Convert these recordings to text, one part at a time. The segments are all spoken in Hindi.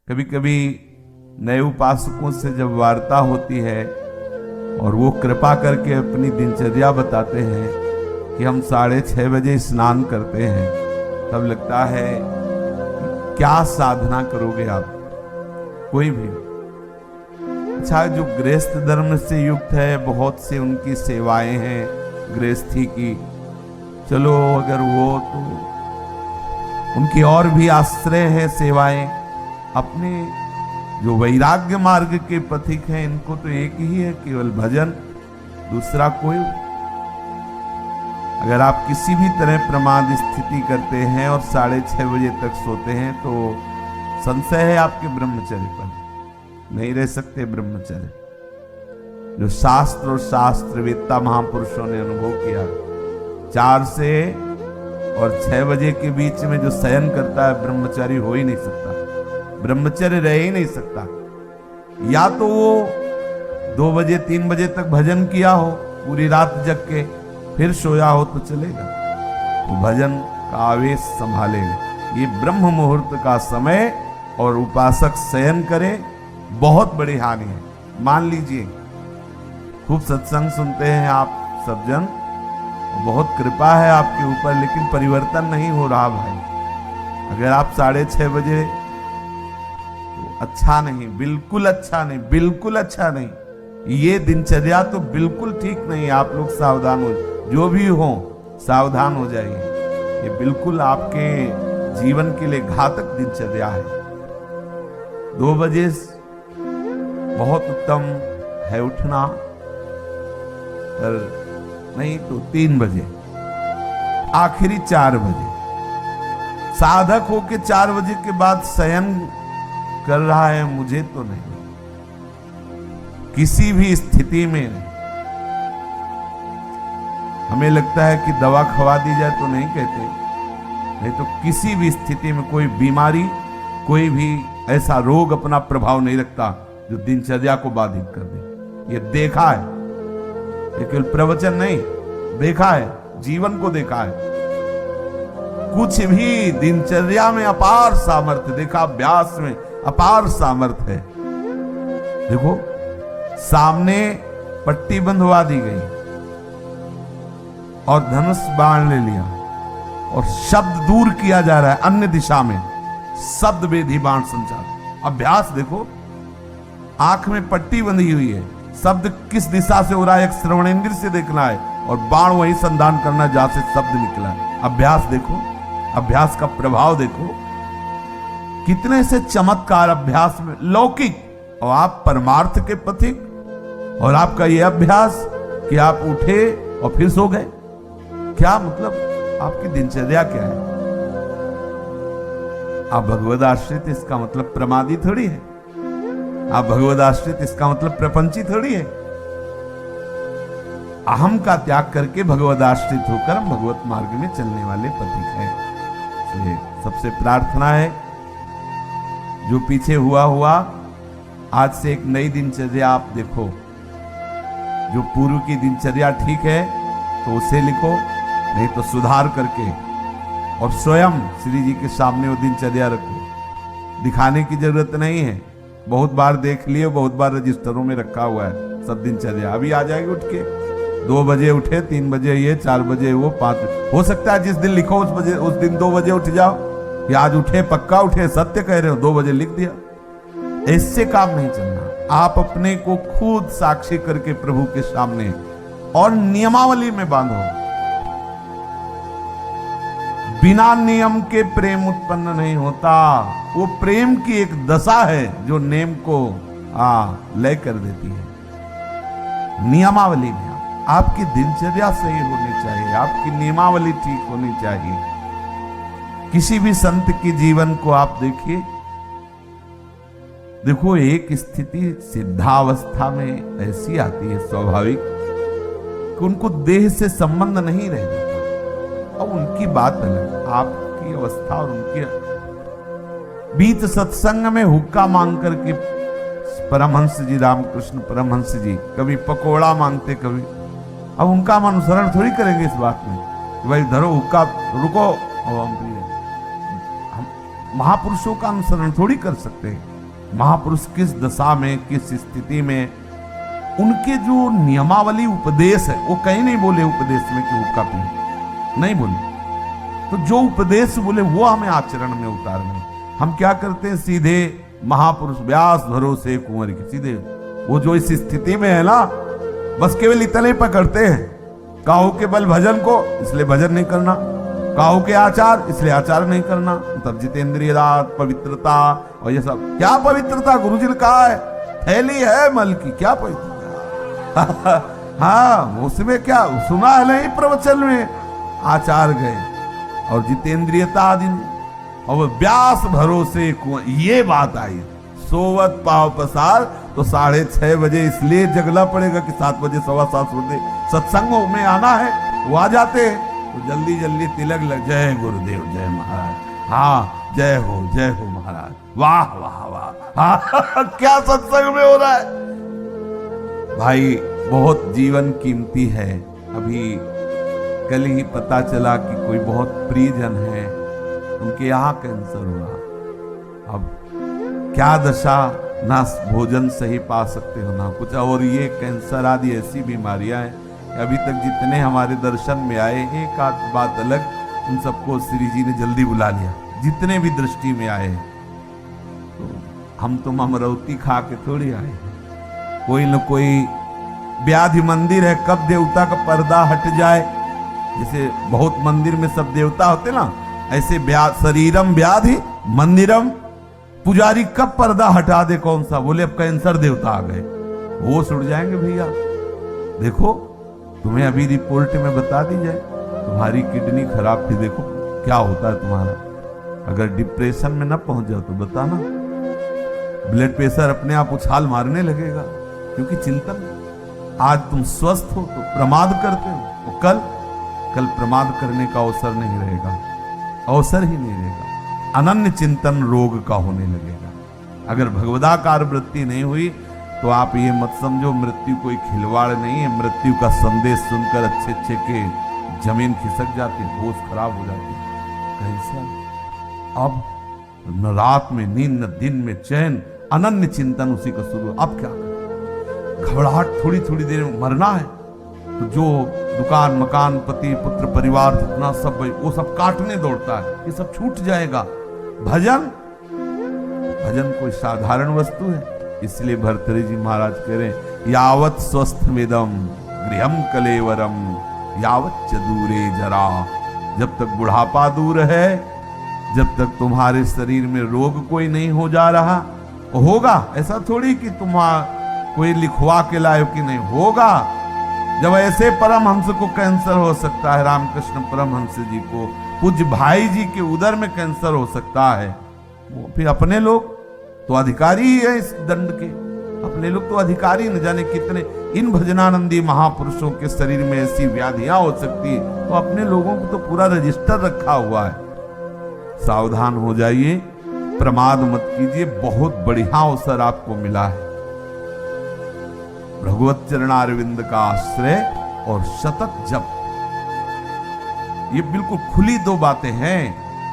कभी कभी नए उपासकों से जब वार्ता होती है और वो कृपा करके अपनी दिनचर्या बताते हैं कि हम 6:30 बजे स्नान करते हैं, तब लगता है क्या साधना करोगे आप, कोई भी। अच्छा, जो गृहस्थ धर्म से युक्त है, बहुत से उनकी सेवाएं हैं गृहस्थी की, चलो अगर वो तो उनकी और भी आश्रय है सेवाएं। अपने जो वैराग्य मार्ग के पथिक हैं, इनको तो एक ही है, केवल भजन, दूसरा कोई। अगर आप किसी भी तरह प्रमाद स्थिति करते हैं और 6:30 बजे तक सोते हैं तो संशय है आपके ब्रह्मचर्य पर, नहीं रह सकते ब्रह्मचर्य। जो शास्त्र और शास्त्रवेत्ता महापुरुषों ने अनुभव किया, 4 से और 6 बजे के बीच में जो शयन करता है, ब्रह्मचारी हो ही नहीं सकता, ब्रह्मचर्य रह ही नहीं सकता। या तो वो 2 बजे 3 बजे तक भजन किया हो, पूरी रात जग के फिर सोया हो तो चलेगा, तो भजन का आवेश संभालेगा। ये ब्रह्म मुहूर्त का समय और उपासक शयन करे, बहुत बड़ी हानि है। मान लीजिए खूब सत्संग सुनते हैं आप सब जन, बहुत कृपा है आपके ऊपर, लेकिन परिवर्तन नहीं हो रहा भाई। अगर आप 6:30 बजे, तो अच्छा नहीं, बिल्कुल अच्छा नहीं, बिल्कुल अच्छा नहीं। ये दिनचर्या तो बिल्कुल ठीक नहीं। आप लोग सावधान हो, जो भी हो सावधान हो जाइए। ये बिल्कुल आपके जीवन के लिए घातक दिनचर्या है। 2 बजे बहुत उत्तम है उठना, पर नहीं तो 3 बजे, आखिरी 4 बजे। साधक होके 4 बजे के बाद शयन कर रहा है, मुझे तो नहीं, किसी भी स्थिति में नहीं। हमें लगता है कि दवा खवा दी जाए तो नहीं कहते, नहीं तो किसी भी स्थिति में कोई बीमारी, कोई भी ऐसा रोग अपना प्रभाव नहीं रखता जो दिनचर्या को बाधित कर दे। ये देखा है, ये केवल प्रवचन नहीं, देखा है, जीवन को देखा है। कुछ भी दिनचर्या में अपार सामर्थ्य देखा, अभ्यास में अपार सामर्थ्य है। देखो, सामने पट्टी बंधवा दी गई और धनुष बाण ले लिया और शब्द दूर किया जा रहा है अन्य दिशा में, शब्द वेधी बाण संचार। अभ्यास देखो, आंख में पट्टी बंधी हुई है, शब्द किस दिशा से हो रहा है एक श्रवणेंद्र से देखना है और बाण वही संधान करना जहां से शब्द निकला है। अभ्यास देखो, अभ्यास का प्रभाव देखो, कितने से चमत्कार अभ्यास में लौकिक, और आप परमार्थ के पथिक, और आपका यह अभ्यास कि आप उठे और फिर सो गए। क्या मतलब, आपकी दिनचर्या क्या है? आप भगवद आश्रित, इसका मतलब प्रमादी थोड़ी है। आप भगवद आश्रित, इसका मतलब प्रपंची थोड़ी है। अहम का त्याग करके भगवद आश्रित होकर हम भगवत मार्ग में चलने वाले पथिक हैं। इसलिए सबसे प्रार्थना है, जो पीछे हुआ आज से एक नई दिनचर्या आप देखो। जो पूर्व की दिनचर्या ठीक है तो उसे लिखो, नहीं तो सुधार करके और स्वयं श्री जी के सामने वो दिनचर्या रखो। दिखाने की जरूरत नहीं है, बहुत बार देख लिए, बहुत बार रजिस्टरों में रखा हुआ है सब दिनचर्या। अभी आ जाएगी उठ के, 2 बजे उठे, 3 बजे ये, 4 बजे वो, 5 हो सकता है जिस दिन लिखो उस दिन 2 बजे उठ जाओ, या आज उठे, पक्का उठे, सत्य कह रहे हो, 2 बजे लिख दिया। इससे काम नहीं चलना। आप अपने को खुद साक्षी करके प्रभु के सामने और नियमावली में बांधो। बिना नियम के प्रेम उत्पन्न नहीं होता। वो प्रेम की एक दशा है जो नेम को लय कर देती है। नियमावली में आपकी दिनचर्या सही होनी चाहिए, आपकी नियमावली ठीक होनी चाहिए। किसी भी संत के जीवन को आप देखिए, देखो एक स्थिति सिद्धावस्था में ऐसी आती है स्वाभाविक कि उनको देह से संबंध नहीं रह जाता। अब उनकी बात अलग, आपकी अवस्था और उनकी बीच सत्संग में हुक्का मांग करके परमहंस जी, रामकृष्ण परमहंस जी कभी पकोड़ा मांगते, कभी। अब उनका हम अनुसरण थोड़ी करेंगे इस बात में कि भाई धरो हुक्का, रुको, हम महापुरुषों का अनुसरण थोड़ी कर सकते हैं। महापुरुष किस दशा में, किस स्थिति में, उनके जो नियमावली उपदेश है, वो कहीं नहीं बोले उपदेश में कि हुक्का पी, नहीं बोले। तो जो उपदेश बोले वो हमें आचरण में उतारने। हम क्या करते हैं, सीधे महापुरुष व्यास भरोसे कुंवर की, सीधे वो जो इस स्थिति में है ना, बस केवल इतना ही पकड़ते हैं। काहू के बल भजन को, इसलिए भजन नहीं करना, काहू के आचार, इसलिए आचार नहीं करना। तब जितेंद्रिय रात, पवित्रता और ये सब, क्या पवित्रता, गुरुजी ने कहा है थैली है मल की, क्या पवित्रता हाँ, उसमें क्या सुना है नहीं प्रवचन में, आचार गए और जितेंद्रियता आदि, और व्यास भरोसे ये बात आई। सोवत पाव पसार, तो 6:30 बजे इसलिए जगना पड़ेगा कि 7 बजे 7:15 बजे सत्संगों में आना है, वो आ जाते हैं तो जल्दी जल्दी तिलक लग, जय गुरुदेव, जय महाराज, हाँ जय हो महाराज, वाह वाह वाह हाँ क्या सत्संग में हो रहा है भाई। बहुत जीवन कीमती है। अभी कल ही पता चला कि कोई बहुत प्रियजन है, उनके यहाँ कैंसर हुआ। अब क्या दशा, ना भोजन सही पा सकते हो ना कुछ, और ये कैंसर आदि ऐसी बीमारियां हैं। अभी तक जितने हमारे दर्शन में आए, एक आध बात अलग, उन सबको श्री जी ने जल्दी बुला लिया, जितने भी दृष्टि में आए। तो हम तुम अमरौती खा के थोड़ी आए, कोई न कोई व्याधि मंदिर है, कब देवता का पर्दा हट जाए। जैसे बहुत मंदिर में सब देवता होते ना, ऐसे शरीरम व्याधि मंदिरम, पुजारी कब पर्दा हटा दे, कौन सा, बोले अब कैंसर देवता आ गए, वो उड़ जाएंगे भैया। देखो तुम्हें अभी रिपोर्ट में बता दी जाए, तुम्हारी किडनी खराब थी, देखो क्या होता है तुम्हारा। अगर डिप्रेशन में ना पहुंच जाओ तो बताना, ब्लड प्रेशर अपने आप उछाल मारने लगेगा, क्योंकि चिंतन। आज तुम स्वस्थ हो तो प्रमाद करते हो, तो कल प्रमाद करने का अवसर नहीं रहेगा, अवसर ही नहीं रहेगा। अनन्य चिंतन रोग का होने लगेगा। अगर भगवदाकार वृत्ति नहीं हुई तो आप ये मत समझो मृत्यु कोई खिलवाड़ नहीं है। मृत्यु का संदेश सुनकर अच्छे अच्छे के जमीन खिसक जाती है, होश खराब हो जाती है। कैसा अब न रात में नींद, न दिन में चैन, अनन्य चिंतन उसी का शुरू। अब क्या करें, घबराहट, थोड़ी थोड़ी देर में मरना है तो जो दुकान मकान पति पुत्र परिवार जितना सब वो सब काटने दौड़ता है, ये सब छूट जाएगा। भजन कोई साधारण वस्तु है। इसलिए भर्तृहरि जी महाराज कह रहे हैं, यावत स्वस्थमिदं गृहम कलेवरम यावत च दूरे जरा। जब तक बुढ़ापा दूर है, जब तक तुम्हारे शरीर में रोग कोई नहीं हो जा रहा, होगा ऐसा थोड़ी कि तुम कोई लिखवा के लाए कि नहीं होगा। जब ऐसे परमहंस को कैंसर हो सकता है, रामकृष्ण परमहंस जी को, पूज्य भाई जी के उदर में कैंसर हो सकता है, वो फिर अपने लोग तो अधिकारी ही है इस दंड के। अपने लोग तो अधिकारी, न जाने कितने इन भजनानंदी महापुरुषों के शरीर में ऐसी व्याधियां हो सकती है, तो अपने लोगों को तो पूरा रजिस्टर रखा हुआ है। सावधान हो जाइए, प्रमाद मत कीजिए। बहुत बढ़िया अवसर आपको मिला है। भगवत चरणारविंद का आश्रय और सतत जप, ये बिल्कुल खुली दो बातें हैं,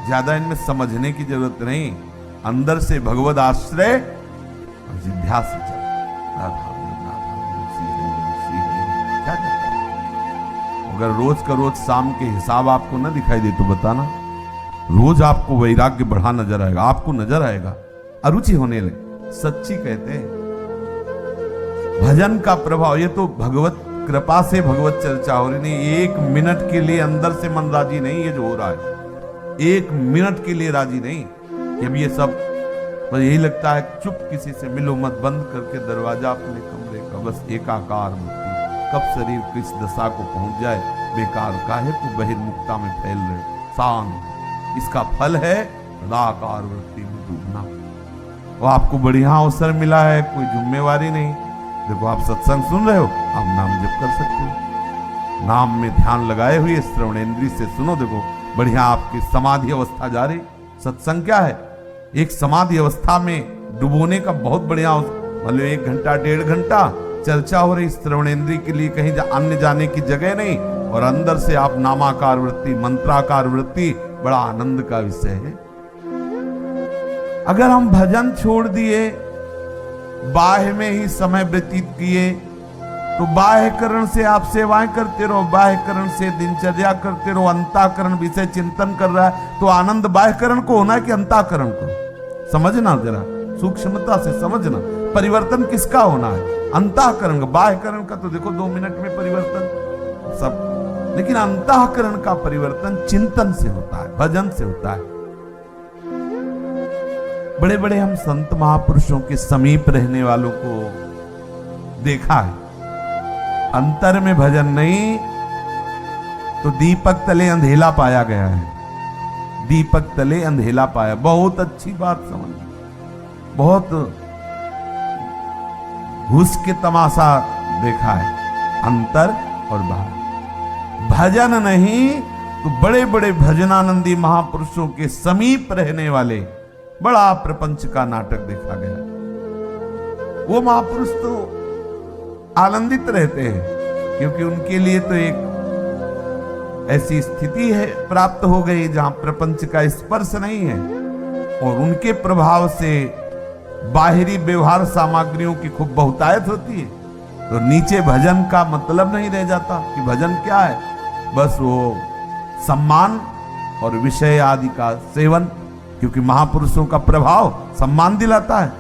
ज्यादा इनमें समझने की जरूरत नहीं। अंदर से भगवत आश्रय और जिभ्या से जप। अगर रोज का रोज शाम के हिसाब आपको न दिखाई दे तो बताना, रोज आपको वैराग्य बढ़ा नजर आएगा, आपको नजर आएगा, अरुचि होने लगे। सच्ची कहते हैं भजन का प्रभाव, ये तो भगवत कृपा से भगवत चर्चा हो रही नहीं। 1 मिनट के लिए अंदर से मन राजी नहीं, ये जो हो रहा है 1 मिनट के लिए राजी नहीं कि अब ये सब, बस यही लगता है चुप, किसी से मिलो मत, बंद करके दरवाजा अपने कमरे का, बस एकाकार वृत्ति। कब शरीर किस दशा को पहुंच जाए, बेकार काहे को बहिर्मुखता में फैल रहे, शांत। इसका फल है सदाकार वृत्ति में डूबना। वो आपको बढ़िया अवसर मिला है, कोई जिम्मेवारी नहीं। देखो आप सत्संग सुन रहे हो, आप नाम जप कर सकते हो, नाम में ध्यान लगाए हुए श्रवणेंद्रिय से सुनो। देखो बढ़िया आपकी समाधि अवस्था जा रही। सत्संग क्या है, एक समाधि अवस्था में डुबोने का बहुत बढ़िया, मतलब 1 घंटा 1.5 घंटा चर्चा हो रही श्रवणेंद्रिय के लिए, कहीं अन्य जाने की जगह नहीं, और अंदर से आप नामाकार वृत्ति, मंत्राकार वृत्ति, बड़ा आनंद का विषय है। अगर हम भजन छोड़ दिए बाह्य में ही समय व्यतीत किए तो बाह्यकरण से आप सेवाएं करते रहो, बाह्यकरण से दिनचर्या करते रहो, अंतःकरण विषय चिंतन कर रहा है तो आनंद बाह्यकरण को होना है कि अंतःकरण को? समझना, जरा सूक्ष्मता से समझना, परिवर्तन किसका होना है? अंतःकरण का। बाह्यकरण का तो देखो 2 मिनट में परिवर्तन सब, लेकिन अंतःकरण का परिवर्तन चिंतन से होता है, भजन से होता है। बड़े बड़े हम संत महापुरुषों के समीप रहने वालों को देखा है, अंतर में भजन नहीं तो दीपक तले अंधेला पाया गया है, दीपक तले अंधेला पाया। बहुत अच्छी बात समझ, बहुत घुस के तमाशा देखा है, अंतर और बाहर। भजन नहीं तो बड़े बड़े भजनानंदी महापुरुषों के समीप रहने वाले बड़ा प्रपंच का नाटक देखा गया। वो महापुरुष तो आनंदित रहते हैं क्योंकि उनके लिए तो एक ऐसी स्थिति है प्राप्त हो गई जहां प्रपंच का स्पर्श नहीं है और उनके प्रभाव से बाहरी व्यवहार सामग्रियों की खूब बहुतायत होती है, तो नीचे भजन का मतलब नहीं रह जाता कि भजन क्या है, बस वो सम्मान और विषय आदि का सेवन। क्योंकि महापुरुषों का प्रभाव सम्मान दिलाता है,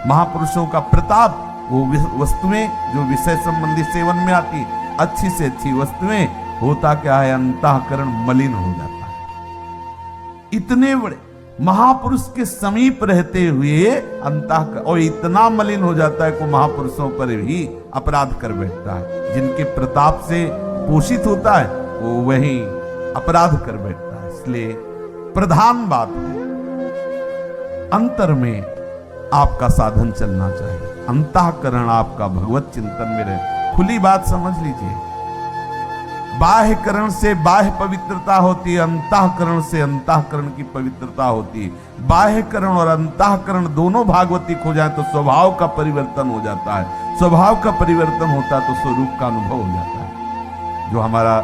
महापुरुषों का प्रताप वो वस्तुएं जो विषय संबंधी सेवन में आती, अच्छी से अच्छी वस्तुएं, होता क्या है, अंतःकरण मलिन हो जाता है। इतने बड़े महापुरुष के समीप रहते हुए अंतःकरण और इतना मलिन हो जाता है कि महापुरुषों पर भी अपराध कर बैठता है। जिनके प्रताप से पोषित होता है वो वही अपराध कर बैठता है। इसलिए प्रधान बात है अंतर में आपका साधन चलना चाहिए, अंतःकरण आपका भगवत चिंतन में रहे। खुली बात समझ लीजिए, बाह्यकरण से बाह्य पवित्रता होती है, अंतःकरण से अंतःकरण की पवित्रता होती है। बाह्यकरण और अंतःकरण दोनों भागवतिक हो जाए तो स्वभाव का परिवर्तन हो जाता है, स्वभाव का परिवर्तन होता है तो स्वरूप का अनुभव हो जाता है। जो हमारा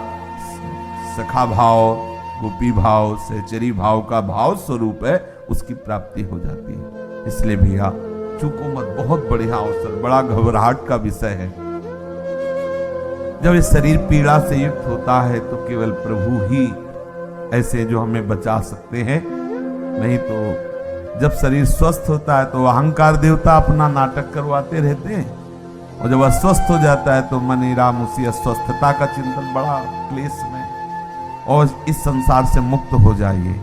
सखा भाव, गोपी भाव, सहचरी भाव का भाव स्वरूप है, उसकी प्राप्ति हो जाती है। इसलिए भैया चूको मत, बहुत बढ़िया अवसर, बड़ा घबराहट का विषय है। जब ये शरीर पीड़ा से युक्त होता है तो केवल प्रभु ही ऐसे जो हमें बचा सकते हैं, नहीं तो जब शरीर स्वस्थ होता है तो अहंकार देवता अपना नाटक करवाते रहते हैं, और जब अस्वस्थ हो जाता है तो मनी राम उसी अस्वस्थता का चिंतन, बड़ा क्लेश में। और इस संसार से मुक्त हो जाइए।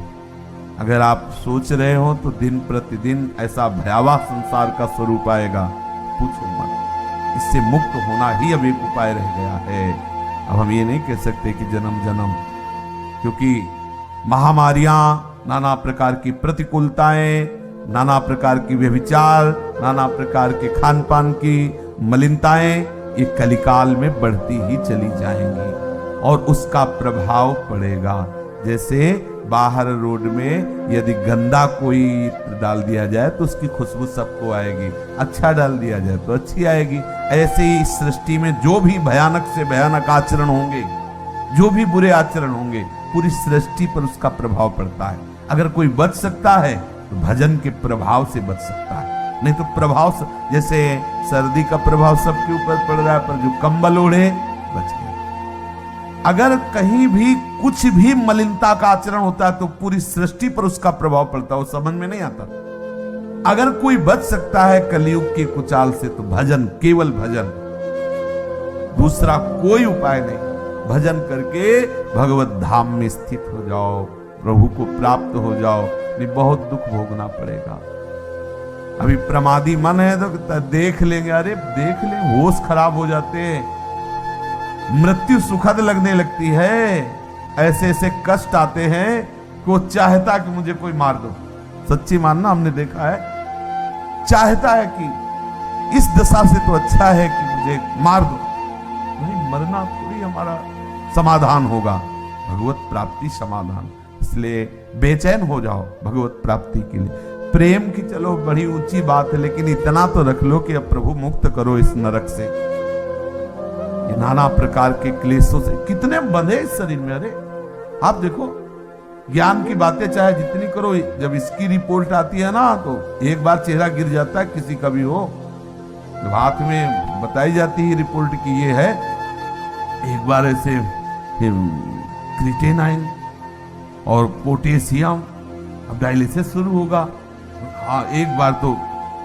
अगर आप सोच रहे हो तो दिन प्रतिदिन ऐसा भयावह संसार का स्वरूप आएगा, पूछो मत। इससे मुक्त होना ही अब एक उपाय रह गया है। अब हम ये नहीं कह सकते कि जन्म जन्म, क्योंकि महामारियां, नाना प्रकार की प्रतिकूलताएं, नाना प्रकार की व्यभिचार, नाना प्रकार के खान पान की मलिनताएं ये कलिकाल में बढ़ती ही चली जाएंगी और उसका प्रभाव पड़ेगा। जैसे बाहर रोड में यदि गंदा कोई डाल दिया जाए तो उसकी खुशबू सबको आएगी, अच्छा डाल दिया जाए तो अच्छी आएगी। ऐसे ही इस सृष्टि में जो भी भयानक से भयानक आचरण होंगे, जो भी बुरे आचरण होंगे, पूरी सृष्टि पर उसका प्रभाव पड़ता है। अगर कोई बच सकता है तो भजन के प्रभाव से बच सकता है, नहीं तो प्रभाव जैसे सर्दी का प्रभाव सबके ऊपर पड़ रहा है, पर जो कंबल ओढ़े बच गए। अगर कहीं भी कुछ भी मलिनता का आचरण होता है तो पूरी सृष्टि पर उसका प्रभाव पड़ता है, वो समझ में नहीं आता। अगर कोई बच सकता है कलयुग के कुचाल से तो भजन, केवल भजन, दूसरा कोई उपाय नहीं। भजन करके भगवत धाम में स्थित हो जाओ, प्रभु को प्राप्त हो जाओ, नहीं बहुत दुख भोगना पड़ेगा। अभी प्रमादी मन है तो देख लेंगे, अरे देख ले, होश खराब हो जाते हैं, मृत्यु सुखद लगने लगती है, ऐसे ऐसे कष्ट आते हैं कि वो चाहता कि मुझे कोई मार दो। सच्ची मानना, हमने देखा है, चाहता है कि इस दशा से तो अच्छा है कि मुझे मार दो। नहीं, मरना थोड़ी हमारा समाधान होगा, भगवत प्राप्ति समाधान। इसलिए बेचैन हो जाओ भगवत प्राप्ति के लिए। प्रेम की चलो बड़ी ऊंची बात है, लेकिन इतना तो रख लो कि अब प्रभु मुक्त करो इस नरक से, ये नाना प्रकार के क्लेशों से। कितने बंधे इस शरीर में। अरे आप देखो, ज्ञान की बातें चाहे जितनी करो, जब इसकी रिपोर्ट आती है ना तो एक बार चेहरा गिर जाता है किसी का भी हो, जब हाथ में बताई जाती है रिपोर्ट की ये है, एक बार ऐसे क्रिएटिनिन और पोटेशियम, अब डायलिसिस शुरू होगा। हाँ, एक बार तो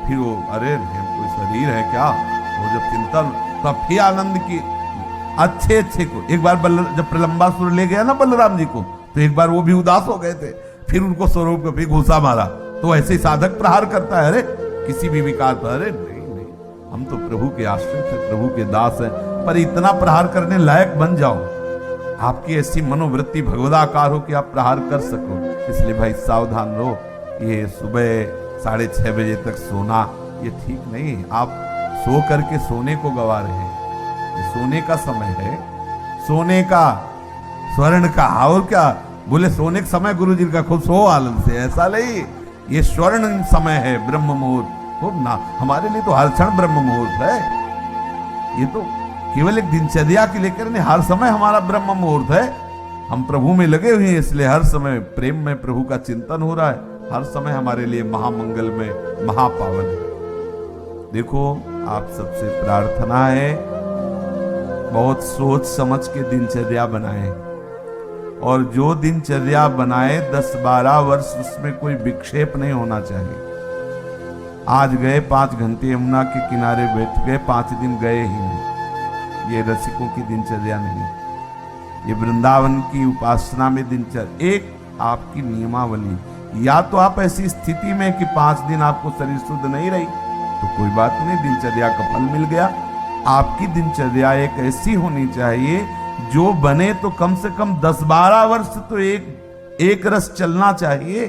फिर वो अरे कोई शरीर है क्या, वो जब चिंतन, तब फिर आनंद की अच्छे को। एक बार जब प्रलंबासुर ले गया ना बलराम जी को, तो एक बार वो भी उदास हो गए थे, फिर उनको स्वरूप को फिर घुसा मारा। तो ऐसे ही साधक प्रहार करता है, अरे किसी भी विकार पर, अरे नहीं, हम तो प्रभु के आश्रित हैं, प्रभु के दास हैं, पर इतना प्रहार करने लायक बन जाओ, आपकी ऐसी मनोवृत्ति भगवदाकार हो कि आप प्रहार कर सको। इसलिए भाई सावधान रहो, ये सुबह 6:30 बजे तक सोना ये ठीक नहीं। आप सो करके सोने को गवा रहे हैं, ये सोने का समय है, सोने का, स्वर्ण का, और क्या बोले सोने का समय गुरु जी का, खुद सो आनंद से, ऐसा नहीं, ये स्वर्ण समय है, ब्रह्म मुहूर्त हो ना। हमारे लिए तो हर क्षण ब्रह्म मुहूर्त है, ये तो केवल एक दिनचर्या के लेकर नहीं, हर समय हमारा ब्रह्म मुहूर्त है। हम प्रभु में लगे हुए हैं, इसलिए हर समय प्रेम में प्रभु का चिंतन हो रहा है, हर समय हमारे लिए महामंगल में महापावन है। देखो, आप सबसे प्रार्थना है, बहुत सोच समझ के दिनचर्या बनाएं, और जो दिनचर्या बनाए 10-12 वर्ष उसमें कोई विक्षेप नहीं होना चाहिए। आज गए 5 घंटे यमुना के किनारे बैठ गए, 5 दिन गए ही नहीं, ये रसिकों की दिनचर्या नहीं, ये वृंदावन की उपासना में दिनचर्या एक आपकी नियमावली। या तो आप ऐसी स्थिति में कि 5 दिन आपको शरीर शुद्ध नहीं रही तो कोई बात नहीं, दिनचर्या का फल मिल गया। आपकी दिनचर्या एक ऐसी होनी चाहिए जो बने तो कम से कम 10-12 वर्ष तो एक रस चलना चाहिए।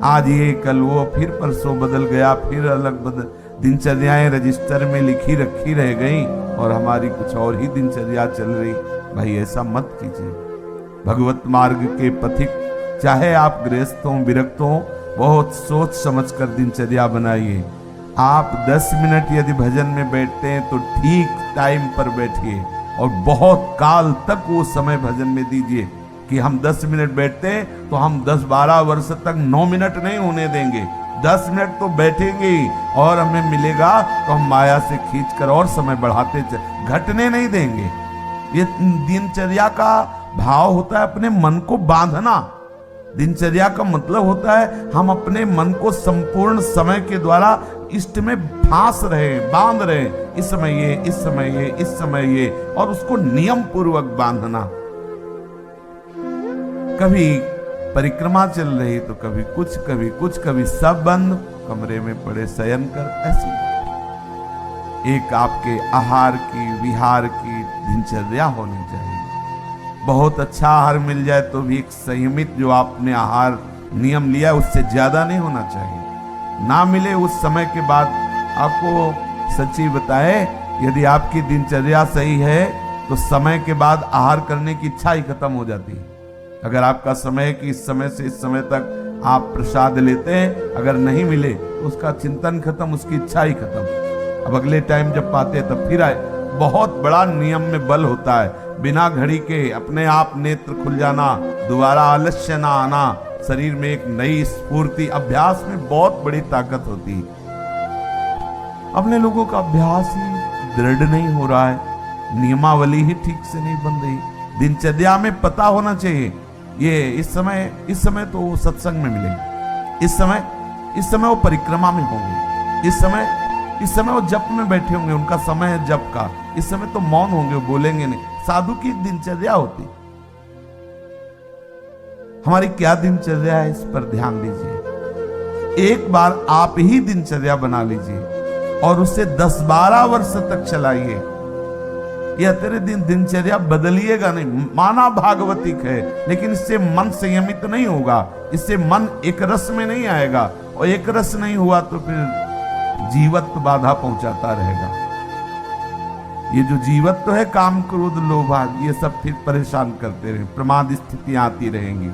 आज ये कल वो, फिर परसों बदल गया, फिर अलग बदल, दिनचर्याएं रजिस्टर में लिखी रखी रह गई और हमारी कुछ और ही दिनचर्या चल रही। भाई ऐसा मत कीजिए। भगवत मार्ग के पथिक, चाहे आप गृहस्थ हो, विरक्त हो, बहुत सोच समझकर दिनचर्या बनाइए। आप 10 मिनट यदि भजन में बैठते हैं तो ठीक टाइम पर बैठिए, और बहुत काल तक वो समय भजन में दीजिए कि हम 10 मिनट बैठते हैं तो हम 10-12 वर्ष तक 9 मिनट नहीं होने देंगे, 10 मिनट तो बैठेंगे ही, और हमें मिलेगा तो हम माया से खींचकर और समय बढ़ाते घटने नहीं देंगे। ये दिनचर्या का भाव होता है अपने मन को बांधना। दिनचर्या का मतलब होता है हम अपने मन को संपूर्ण समय के द्वारा इष्ट में फांस रहे, बांध रहे, इस समय ये, इस समय ये, इस समय ये, और उसको नियम पूर्वक बांधना। कभी परिक्रमा चल रही तो कभी कुछ, कभी सब बंद, कमरे में पड़े शयन कर, ऐसी एक आपके आहार की, विहार की दिनचर्या होनी चाहिए। बहुत अच्छा आहार मिल जाए तो भी एक संयमित जो आपने आहार नियम लिया उससे ज्यादा नहीं होना चाहिए। ना मिले उस समय के बाद, आपको सच्ची बताए, यदि आपकी दिनचर्या सही है तो समय के बाद आहार करने की इच्छा ही खत्म हो जाती है। अगर आपका समय कि इस समय से इस समय तक आप प्रसाद लेते हैं, अगर नहीं मिले तो उसका चिंतन खत्म, उसकी इच्छा ही खत्म। अब अगले टाइम जब पाते तब फिर आए। बहुत बड़ा नियम में बल होता है, बिना घड़ी के अपने आप नेत्र खुल जाना, दोबारा आलस्य ना आना, शरीर में एक नई स्फूर्ति। अभ्यास में बहुत बड़ी ताकत होती है। अपने लोगों का अभ्यास ही दृढ़ नहीं हो रहा है, नियमावली ही ठीक से नहीं बन रही। दिनचर्या में पता होना चाहिए, ये इस समय तो वो सत्संग में मिलेंगे, इस समय वो परिक्रमा में होंगे, इस समय वो जप में बैठे होंगे, उनका समय है जप का, इस समय तो मौन होंगे, वो बोलेंगे नहीं। साधु की दिनचर्या होती। हमारी क्या दिनचर्या है, इस पर ध्यान दीजिए। एक बार आप ही दिनचर्या बना लीजिए और उसे 10-12 वर्ष तक चलाइए। यह तेरे दिनचर्या बदलिएगा नहीं। माना भागवतिक है, लेकिन इससे मन संयमित नहीं होगा, इससे मन एक रस में नहीं आएगा, और एक रस नहीं हुआ तो फिर जीवत्व बाधा पहुंचाता रहेगा। ये जो जीवत्व है, काम क्रोध लोभ, ये सब फिर परेशान करते रहे, प्रमाद स्थितियां आती रहेंगी।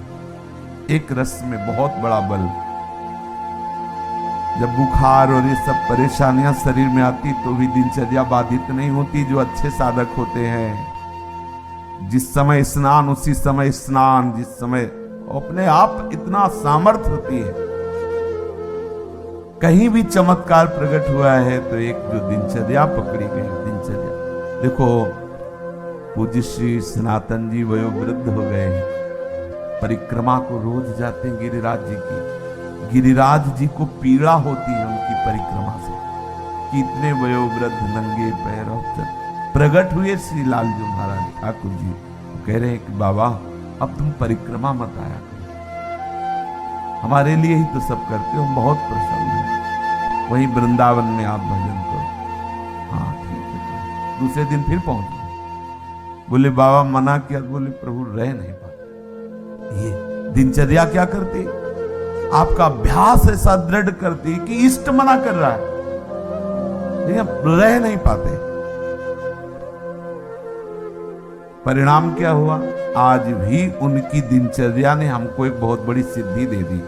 एक रस में बहुत बड़ा बल। जब बुखार और ये सब परेशानियां शरीर में आती तो भी दिनचर्या बाधित नहीं होती। जो अच्छे साधक होते हैं, जिस समय स्नान उसी समय स्नान, जिस समय अपने आप इतना सामर्थ्य होती है। कहीं भी चमत्कार प्रकट हुआ है तो एक जो दिनचर्या पकड़ी गई, दिनचर्या। देखो पूज्य श्री सनातन जी वयोवृद्ध हो गए हैं, परिक्रमा को रोज जाते हैं गिरिराज जी की। गिरिराज जी को पीड़ा होती है उनकी परिक्रमा से। कितने वयोवृद्ध नंगे पैर प्रकट हुए श्री लालजू महाराज ठाकुर जी, कह रहे हैं कि बाबा अब तुम परिक्रमा मत आया करो, हमारे लिए ही तो सब करते हो, हम बहुत प्रसन्न हैं, वहीं वृंदावन में आप भजन करो। हाँ ठीक है। दूसरे दिन फिर पहुंच गए, बोले बाबा मना किया, बोले प्रभु रह नहीं पाते। ये दिनचर्या क्या करती, आपका अभ्यास ऐसा दृढ़ करती कि इष्ट मना कर रहा है, लेकिन रह नहीं पाते। परिणाम क्या हुआ, आज भी उनकी दिनचर्या ने हमको एक बहुत बड़ी सिद्धि दे दी।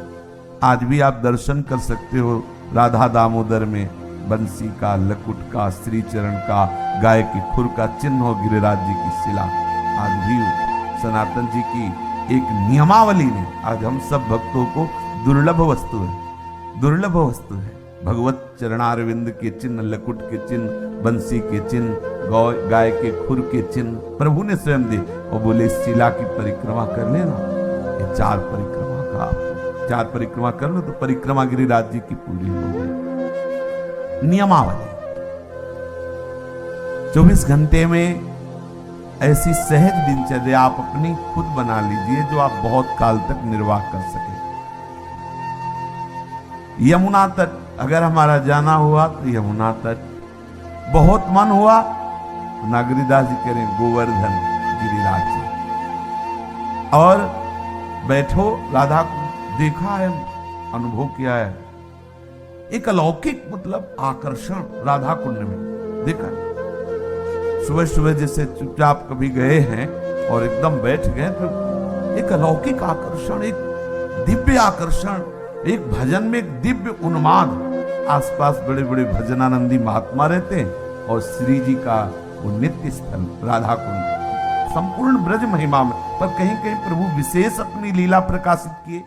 आज भी आप दर्शन कर सकते हो राधा दामोदर में बंसी का, लकुट का, श्री चरण का, गाय की खुर का चिन्ह हो गिरिराज जी की शिला। आज भी सनातन जी की एक नियमावली ने आज हम सब भक्तों को दुर्लभ वस्तु है, दुर्लभ वस्तु है। भगवत चरणारविंद के चिन्ह, लकुट के चिन्ह, बंसी के चिन्ह, गाय के खुर के चिन्ह प्रभु ने स्वयं दे और बोले शिला की परिक्रमा कर लेना। ये 4 परिक्रमा का, 4 परिक्रमा कर लो तो परिक्रमा गिरिराज जी की पूरी हो गई। नियमावली 24 घंटे में ऐसी सहज दिनचर्या आप अपनी खुद बना लीजिए जो आप बहुत काल तक निर्वाह कर सके। यमुना तट अगर हमारा जाना हुआ तो यमुना तट, बहुत मन हुआ तो नागरीदास जी कह रहे गोवर्धन गिरिराज जी, और बैठो राधा को देखा है, अनुभव किया है, एक अलौकिक मतलब आकर्षण राधा कुंड में देखा। सुबह सुबह जैसे चुपचाप कभी गए हैं और एकदम बैठ गए तो एक अलौकिक आकर्षण, एक दिव्य आकर्षण, एक भजन में एक दिव्य उन्माद। आसपास बड़े बड़े भजनानंदी महात्मा रहते हैं और श्री जी का वो नित्य स्थल राधा कुंड संपूर्ण ब्रज महिमा में। पर कहीं कहीं प्रभु विशेष अपनी लीला प्रकाशित किए।